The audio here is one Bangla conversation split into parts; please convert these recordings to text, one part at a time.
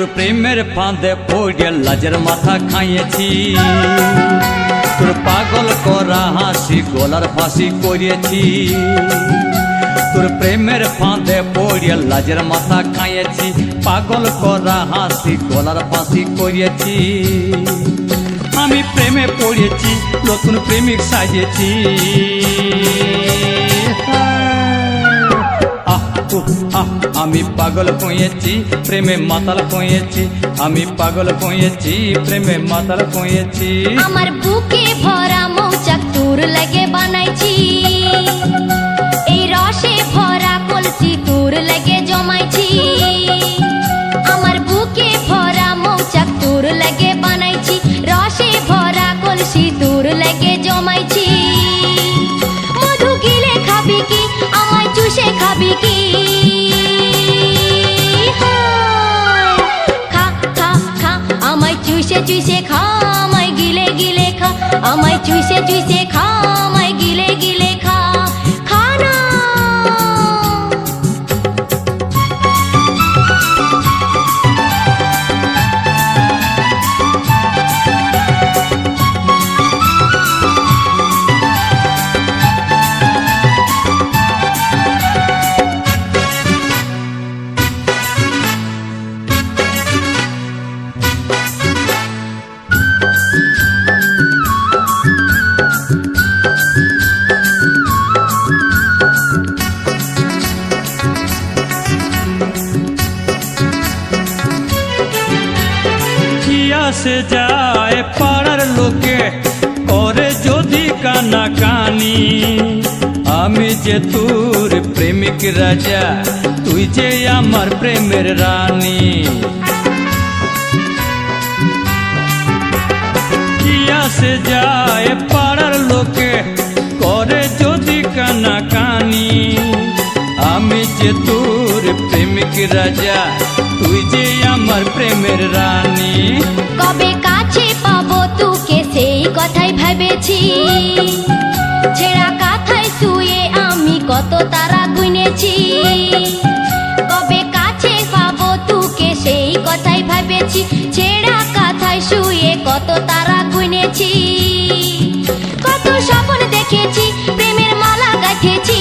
তোর প্রেমের ফাঁদে পড়ে লাজের মাথা খাইয়েছি, তোর পাগল করা হাসি গলার ফাঁসি করিয়েছি। তোর প্রেমের ফাঁদে পড়ে লাজের মাথা খাইয়েছি, পাগল করা হাসি গলার ফাঁসি করিয়েছি। আমি প্রেমে পড়েছি, নতুন প্রেমিক সাজিয়েছি। আমি পাগল হয়েছি, প্রেমে মাতাল হয়েছি। আমি পাগল হয়েছি, প্রেমে মাতাল হয়েছি। আমার বুকে ভরা মৌচাক তোর লাগে বানাইছি, এই রসে ভরা কলসি তোর লাগে জমাইছি। আমার বুকে ভরা মৌচাক তোর লাগে বানাইছি, রসে ভরা কলসি তোর লাগে জমাইছি। মধু গিলে খাবি কি, আমায় চুষে খাবি কি? চুষে খা, আমায় গিলে গিলে খা। আমায় চুষে চুষে খা, আমায় গিলে গিলে খা। খা না। সে যায় পাড়ার লোকে করে যদি কানা কানি, আমি যে তোর প্রেমিক রাজা, তুই যে আমার প্রেমের রানী। কিয়া সে যায় পাড়ার লোকে করে যদি কানা কানি, আমি যে তোর প্রেমিক রাজা, তুই যে আমার প্রেমের রানী। কবে কাছে পাবো তোকে সেই কথাই ভেবেছি, ছেঁড়া কাঁথায় শুয়ে আমি কত তারা গুনেছি। কবে কাছে পাবো তোকে সেই কথাই ভেবেছি, ছেঁড়া কাঁথায় শুয়ে কত তারা গুনেছি। কত স্বপ্ন দেখেছি, প্রেমের মালা গাঁথেছি।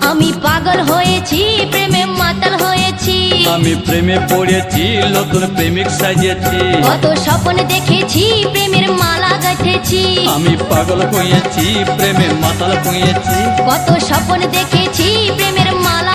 আমি পাগল হয়েছি, প্রেমে মাতাল হয়েছি। আমি প্রেমে পড়েছি, নতুন প্রেমিক সাজিয়েছি। কত স্বপ্ন দেখেছি, প্রেমের মালা গাঁথেছি। আমি পাগল হয়েছি, প্রেমে মাতাল হয়েছি। কত স্বপ্ন দেখেছি, প্রেমের মালা